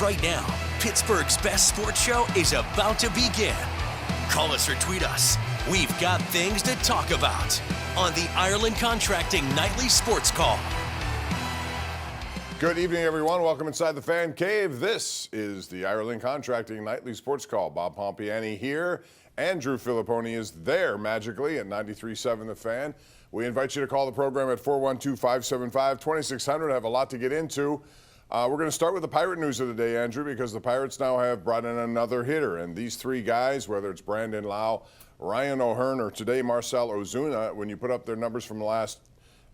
right now. Pittsburgh's best sports show is about to begin. Call us or tweet us. We've got things to talk about on the Ireland Contracting Nightly Sports Call. Good evening, everyone. Welcome inside the Fan Cave. This is the Ireland Contracting Nightly Sports Call. Bob Pompeani here. Andrew Fillipponi is there magically at 93.7 The Fan. We invite you to call the program at 412-575-2600. I have a lot to get into. We're going to start with the Pirate news of the day, Andrew, because the Pirates now have brought in another hitter. And these three guys, whether it's Brandon Lau, Ryan O'Hearn, or today Marcell Ozuna, when you put up their numbers from last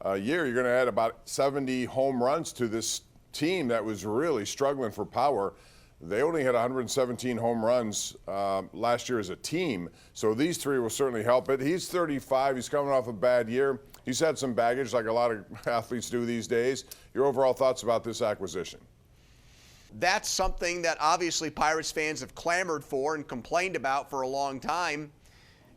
year, you're going to add about 70 home runs to this team that was really struggling for power. They only had 117 home runs last year as a team, so these three will certainly help it. He's 35. He's coming off a bad year. He's had some baggage like a lot of athletes do these days. Your overall thoughts about this acquisition? That's something that obviously Pirates fans have clamored for and complained about for a long time.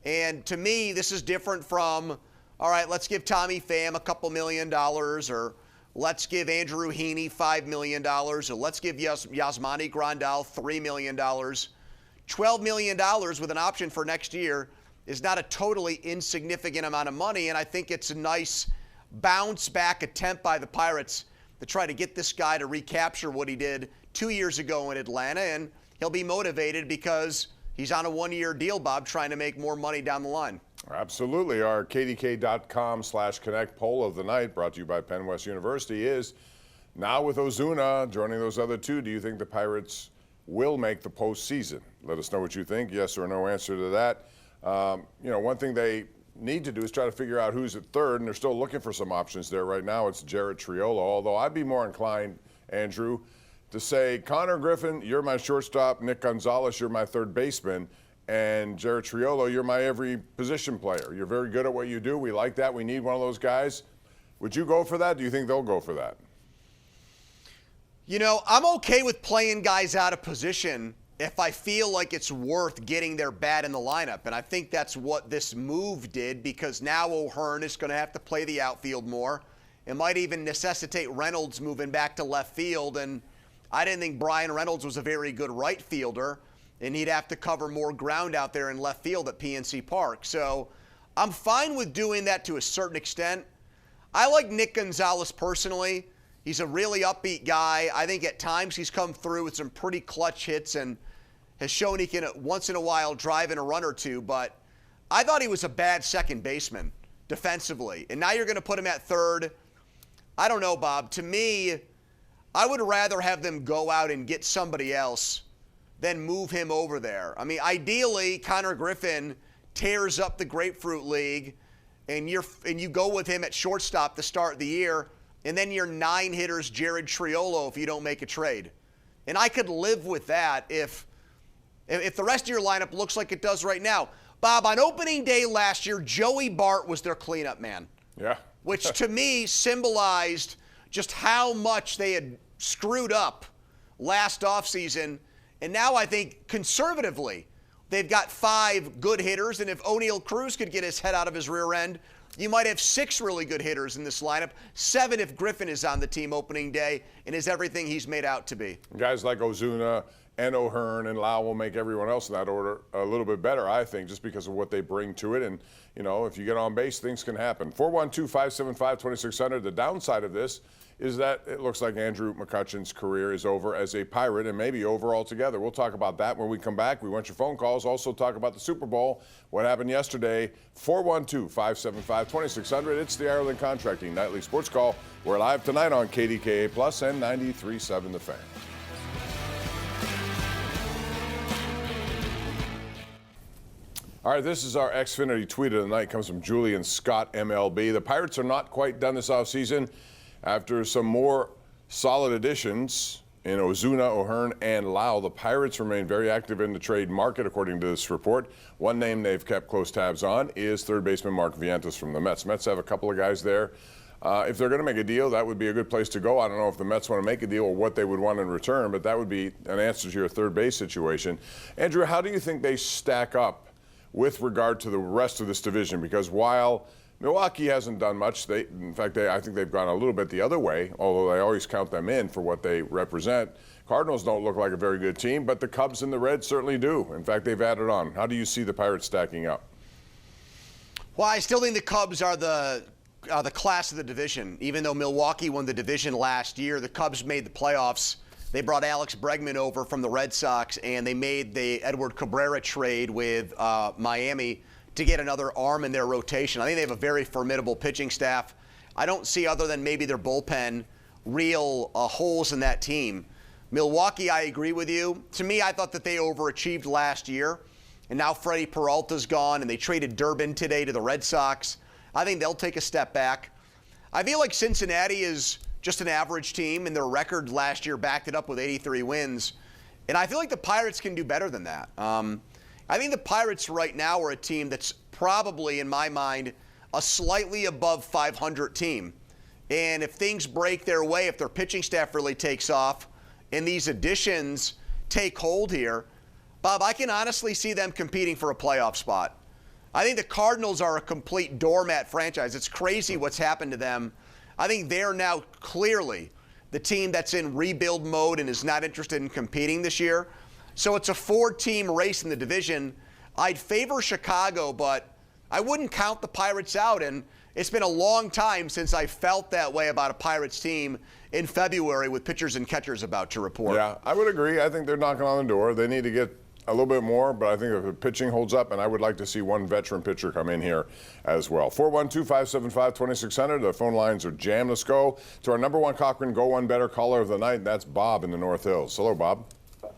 And to me, this is different from, all right, let's give Tommy Pham a couple $1 million, or let's give Andrew Heaney $5 million, or let's give Yasmani Grandal $3 million. $12 million with an option for next year is not a totally insignificant amount of money, and I think it's a nice bounce-back attempt by the Pirates to try to get this guy to recapture what he did 2 years ago in Atlanta, and he'll be motivated because he's on a one-year deal, Bob, trying to make more money down the line. Absolutely. Our KDK.com/Connect poll of the night, brought to you by Penn West University, is now with Ozuna joining those other two, do you think the Pirates will make the postseason? Let us know what you think. Yes or no answer to that. One thing they need to do is try to figure out who's at third, and they're still looking for some options there. Right now it's Jarred Triolo, although I'd be more inclined, Andrew, to say, Connor Griffin, you're my shortstop, Nick Gonzalez, you're my third baseman, and Jarred Triolo, you're my every position player. You're very good at what you do. We like that. We need one of those guys. Would you go for that? Do you think they'll go for that? You know, I'm okay with playing guys out of position if I feel like it's worth getting their bat in the lineup. And I think that's what this move did, because now O'Hearn is going to have to play the outfield more. It might even necessitate Reynolds moving back to left field. And I didn't think Brian Reynolds was a very good right fielder, and he'd have to cover more ground out there in left field at PNC Park. So I'm fine with doing that to a certain extent. I like Nick Gonzalez personally. He's a really upbeat guy. I think at times he's come through with some pretty clutch hits and has shown he can once in a while drive in a run or two. But I thought he was a bad second baseman defensively. And now you're going to put him at third. I don't know, Bob. To me, I would rather have them go out and get somebody else than move him over there. I mean, ideally, Connor Griffin tears up the Grapefruit League, and you go with him at shortstop to start the year, and then you're 9 hitters Jarred Triolo if you don't make a trade. And I could live with that if the rest of your lineup looks like it does right now. Bob, on opening day last year, Joey Bart was their cleanup man. Yeah. Which to me symbolized just how much they had screwed up last offseason. And now I think conservatively, they've got 5 good hitters. And if O'Neal Cruz could get his head out of his rear end, you might have 6 really good hitters in this lineup. 7 if Griffin is on the team opening day and is everything he's made out to be. Guys like Ozuna and O'Hearn and Lau will make everyone else in that order a little bit better, I think, just because of what they bring to it. And, if you get on base, things can happen. 412-575-2600. The downside of this is that it looks like Andrew McCutchen's career is over as a Pirate, and maybe over altogether. We'll talk about that when we come back. We want your phone calls. Also talk about the Super Bowl, what happened yesterday. 412-575-2600. It's the Ireland Contracting Nightly Sports Call. We're live tonight on KDKA Plus and 93.7 The Fan. All right, this is our Xfinity tweet of the night. It comes from Julian Scott, MLB. The Pirates are not quite done this offseason. After some more solid additions in Ozuna, O'Hearn, and Lau, the Pirates remain very active in the trade market, according to this report. One name they've kept close tabs on is third baseman Mark Vientos from the Mets. Mets have a couple of guys there. If they're going to make a deal, that would be a good place to go. I don't know if the Mets want to make a deal or what they would want in return, but that would be an answer to your third base situation. Andrew, how do you think they stack up with regard to the rest of this division? Because while Milwaukee hasn't done much, I think they've gone a little bit the other way, although I always count them in for what they represent. Cardinals don't look like a very good team, but the Cubs and the Reds certainly do. In fact, they've added on. How do you see the Pirates stacking up? Well, I still think the Cubs are the class of the division. Even though Milwaukee won the division last year, the Cubs made the playoffs. They brought Alex Bregman over from the Red Sox, and they made the Edward Cabrera trade with Miami to get another arm in their rotation. I think they have a very formidable pitching staff. I don't see, other than maybe their bullpen, real holes in that team. Milwaukee, I agree with you. To me, I thought that they overachieved last year, and now Freddie Peralta's gone, and they traded Durbin today to the Red Sox. I think they'll take a step back. I feel like Cincinnati is just an average team, and their record last year backed it up with 83 wins. And I feel like the Pirates can do better than that. I think the Pirates right now are a team that's probably, in my mind, a slightly above 500 team. And if things break their way, if their pitching staff really takes off, and these additions take hold here, Bob, I can honestly see them competing for a playoff spot. I think the Cardinals are a complete doormat franchise. It's crazy what's happened to them. I think they're now clearly the team that's in rebuild mode and is not interested in competing this year. So it's a 4-team race in the division. I'd favor Chicago, but I wouldn't count the Pirates out. And it's been a long time since I felt that way about a Pirates team in February with pitchers and catchers about to report. Yeah, I would agree. I think they're knocking on the door. They need to get a little bit more, but I think if the pitching holds up, and I would like to see one veteran pitcher come in here as well. 412-575-2600. The phone lines are jammed. Let's go to our number one Cochran Go One Better caller of the night, and that's Bob in the North Hills. Hello, Bob.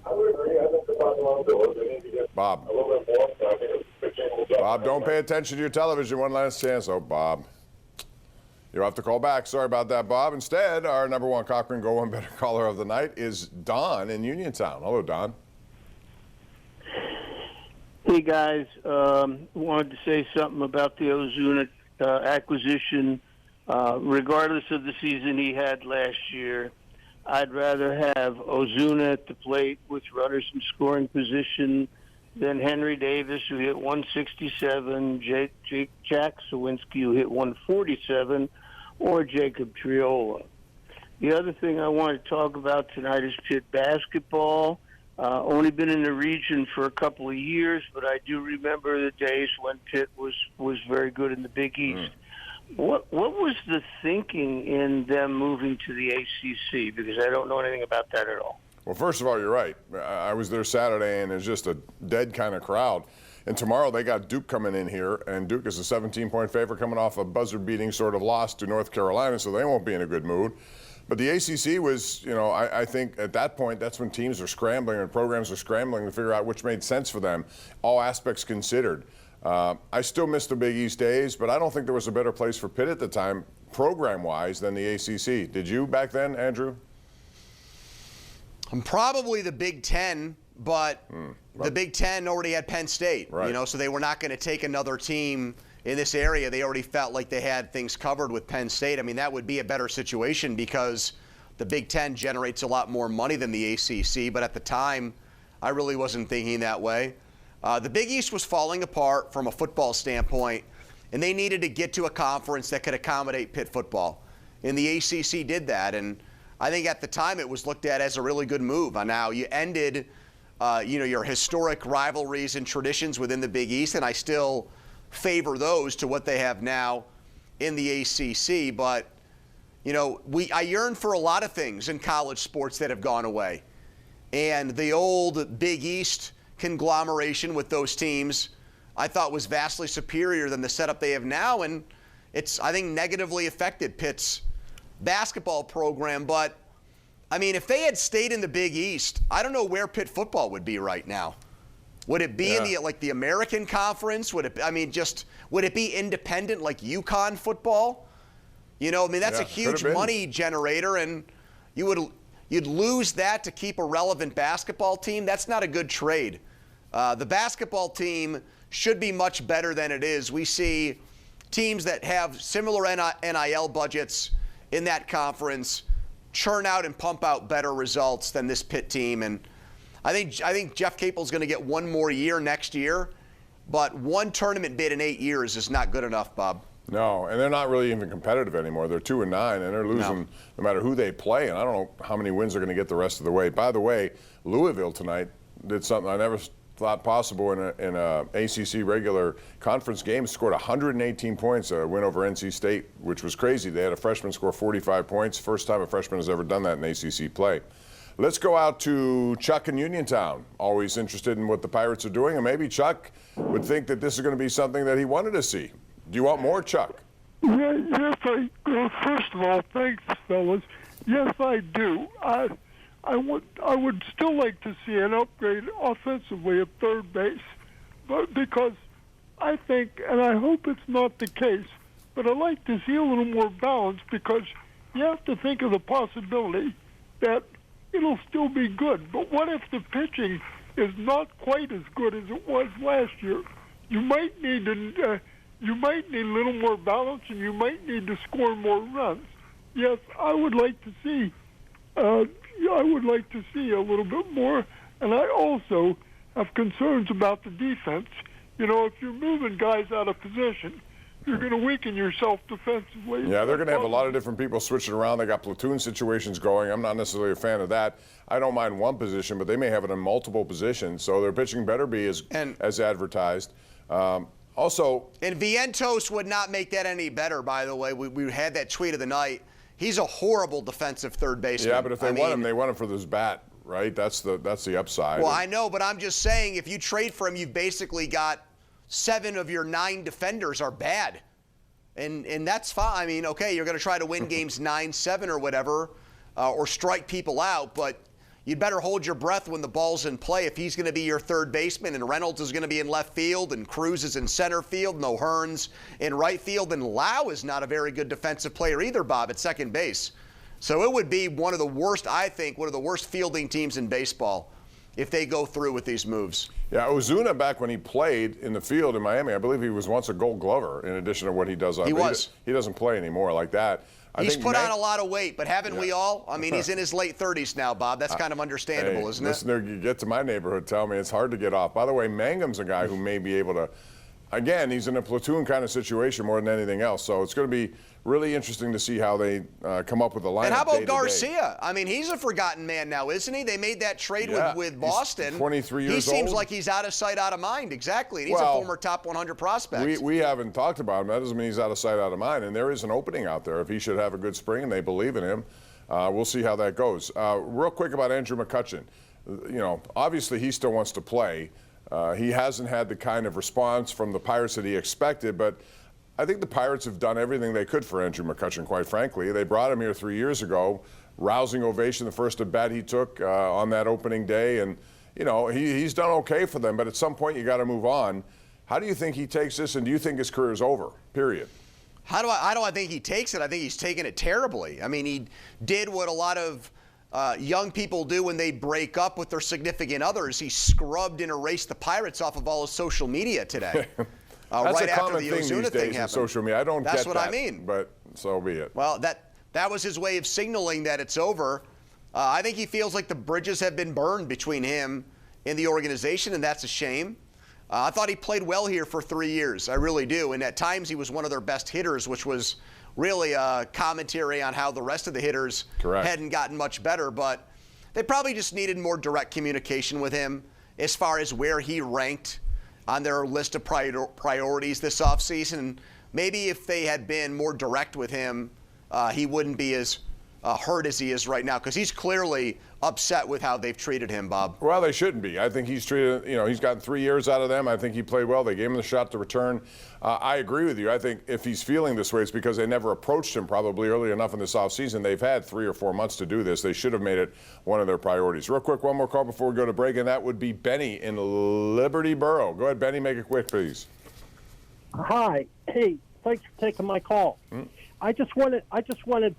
I would agree. I think the bottom line doors, they need to get Bob. a little bit more. So I think if the pitching holds up. Bob, don't pay attention to your television. One last chance. Oh, Bob. You'll have to call back. Sorry about that, Bob. Instead, our number one Cochran Go One Better caller of the night is Don in Uniontown. Hello, Don. Hey, guys. Wanted to say something about the Ozuna acquisition. Regardless of the season he had last year, I'd rather have Ozuna at the plate with runners in scoring position than Henry Davis, who hit 167, Jack Sawinski, who hit 147, or Jacob Triola. The other thing I want to talk about tonight is Pitt basketball. Only been in the region for a couple of years, but I do remember the days when Pitt was very good in the Big East. What was the thinking in them moving to the ACC? Because I don't know anything about that at all. Well, first of all, you're right. I was there Saturday, and it's just a dead kind of crowd. And tomorrow they got Duke coming in here, and Duke is a 17-point favorite coming off a buzzer-beating sort of loss to North Carolina, so they won't be in a good mood. But the ACC was, I think at that point, that's when teams are scrambling and programs are scrambling to figure out which made sense for them, all aspects considered. I still miss the Big East days, but I don't think there was a better place for Pitt at the time, program-wise, than the ACC. Did you back then, Andrew? Probably the Big Ten, but the Big Ten already had Penn State, right. So they were not going to take another team in this area. They already felt like they had things covered with Penn State. I mean, that would be a better situation because the Big Ten generates a lot more money than the ACC, but at the time, I really wasn't thinking that way. The Big East was falling apart from a football standpoint, and they needed to get to a conference that could accommodate Pitt football. And the ACC did that, and I think at the time it was looked at as a really good move. Now, you ended your historic rivalries and traditions within the Big East, and I still favor those to what they have now in the ACC. But, I yearn for a lot of things in college sports that have gone away. And the old Big East conglomeration with those teams I thought was vastly superior than the setup they have now, and it's, I think, negatively affected Pitt's basketball program. But I mean, if they had stayed in the Big East, I don't know where Pitt football would be right now. Would it be in the American Conference? Would it be independent like UConn football? That's a huge money generator, and you'd lose that to keep a relevant basketball team. That's not a good trade. The basketball team should be much better than it is. We see teams that have similar NIL budgets in that conference churn out and pump out better results than this Pitt team. And I think Jeff Capel's going to get one more year next year, but one tournament bid in 8 years is not good enough, Bob. No, and they're not really even competitive anymore. They're 2-9, and they're losing no matter who they play. And I don't know how many wins they're going to get the rest of the way. By the way, Louisville tonight did something I never thought possible in a ACC regular conference game. Scored 118 points, a win over NC State, which was crazy. They had a freshman score 45 points. First time a freshman has ever done that in ACC play. Let's go out to Chuck in Uniontown. Always interested in what the Pirates are doing, and maybe Chuck would think that this is going to be something that he wanted to see. Do you want more, Chuck? Yes, first of all, thanks, fellas. Yes, I do. I would still like to see an upgrade offensively at third base, but because I think, and I hope it's not the case, but I'd like to see a little more balance, because you have to think of the possibility that it'll still be good. But what if the pitching is not quite as good as it was last year? You might need a little more balance, and you might need to score more runs. Yes, I would like to see. I would like to see a little bit more, and I also have concerns about the defense. You know, if you're moving guys out of position, you're going to weaken yourself defensively. Yeah, they're going to have a lot of different people switching around. They got platoon situations going. I'm not necessarily a fan of that. I don't mind one position, but they may have it in multiple positions. So their pitching better be as advertised. Also, and Vientos would not make that any better, by the way. We had that tweet of the night. He's a horrible defensive third baseman. Yeah, but if they want him, they want him for this bat, right? That's the upside. Well, I know, but I'm just saying, if you trade for him, you've basically got 7 of your 9 defenders are bad. And that's fine. I mean, okay, you're going to try to win games 9-7 or whatever, or strike people out, but you'd better hold your breath when the ball's in play. If he's going to be your third baseman and Reynolds is going to be in left field and Cruz is in center field, no Hearns in right field, and Lau is not a very good defensive player either, Bob, at second base. So it would be one of the worst fielding teams in baseball if they go through with these moves. Yeah, Ozuna, back when he played in the field in Miami, I believe he was once a Gold Glover in addition to what he does on. He doesn't play anymore like that. He's put on a lot of weight, but haven't we all? I mean, he's in his late 30s now, Bob. That's kind of understandable, isn't it? Listener, you get to my neighborhood, tell me it's hard to get off. By the way, Mangum's a guy who may be able to, again, he's in a platoon kind of situation more than anything else. So it's going to be really interesting to see how they come up with a lineup. And how about day to Garcia? I mean, he's a forgotten man now, isn't he? They made that trade with Boston. He's 23 years old. He seems like he's out of sight, out of mind. Exactly. And he's a former top 100 prospect. We haven't talked about him. That doesn't mean he's out of sight, out of mind. And there is an opening out there. If he should have a good spring and they believe in him, we'll see how that goes. Real quick about Andrew McCutchen. You know, obviously he still wants to play. He hasn't had the kind of response from the Pirates that he expected, but I think the Pirates have done everything they could for Andrew McCutchen, quite frankly. They brought him here 3 years ago, rousing ovation the first at bat he took on that opening day. And, you know, he's done okay for them, but at some point you got to move on. How do you think he takes this, and do you think his career is over, period? How do I think he takes it? I think he's taken it terribly. I mean, he did what a lot of young people do when they break up with their significant others. He scrubbed and erased the Pirates off of all his social media today. That's right a common after the thing Ozuna these thing days happened. in social media. I don't get that. That's what I mean. But so be it. Well, that was his way of signaling that it's over. I think he feels like the bridges have been burned between him and the organization, and that's a shame. I thought he played well here for 3 years. I really do. And at times he was one of their best hitters, which was really a commentary on how the rest of the hitters hadn't gotten much better. But they probably just needed more direct communication with him as far as where he ranked on their list of priorities this offseason. Maybe if they had been more direct with him, he wouldn't be as hurt as he is right now, because he's clearly upset with how they've treated him, Bob. Well, they shouldn't be. I think he's treated, you know, he's gotten 3 years out of them. I think he played well. They gave him the shot to return. I agree with you. I think if he's feeling this way, it's because they never approached him probably early enough in this offseason. They've had 3 or 4 months to do this. They should have made it one of their priorities. Real quick, one more call before we go to break, and that would be Benny in Liberty Borough. Go ahead, Benny. Make it quick, please. Hi. Hey, thanks for taking my call. I just wanted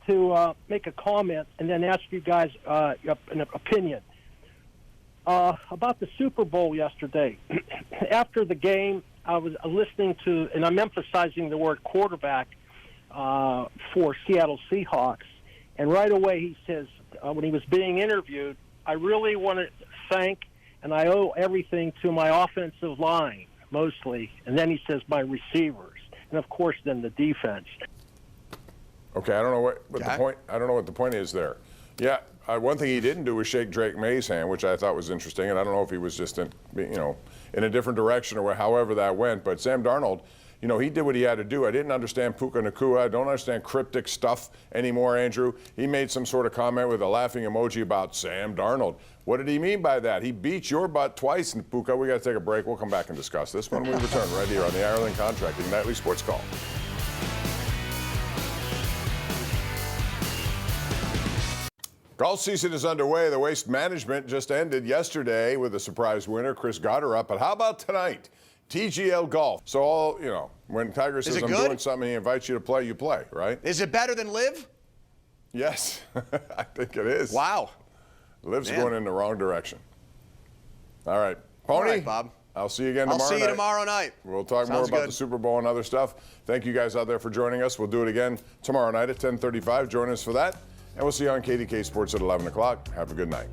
to make a comment and then ask you guys an opinion about the Super Bowl yesterday. After the game, I was listening to, and I'm emphasizing the word quarterback for Seattle Seahawks. And right away he says, when he was being interviewed, I really want to thank, and I owe everything to my offensive line, mostly. And then he says my receivers. and of course then the defense. Okay, I don't know what the point. I don't know what the point is there. Yeah, one thing he didn't do was shake Drake May's hand, which I thought was interesting, and I don't know if he was just in a different direction or however that went. But Sam Darnold, he did what he had to do. I didn't understand Puka Nacua. I don't understand cryptic stuff anymore, Andrew. He made some sort of comment with a laughing emoji about Sam Darnold. What did he mean by that? He beat your butt twice, and Puka, we got to take a break. We'll come back and discuss this when we return right here on the Ireland Contracting Nightly Sports Call. Golf season is underway. The Waste Management just ended yesterday with a surprise winner, Chris Gotterup. But how about tonight? TGL Golf. So, when Tiger says I'm doing something, he invites you to play, you play, right? Is it better than Live? Yes, I think it is. Wow. Live's going in the wrong direction. All right. Pony. All right, Bob. I'll see you again tomorrow night. I'll see you tomorrow night. We'll talk more about the Super Bowl and other stuff. Thank you guys out there for joining us. We'll do it again tomorrow night at 10:35. Join us for that. And we'll see you on KDK Sports at 11 o'clock. Have a good night.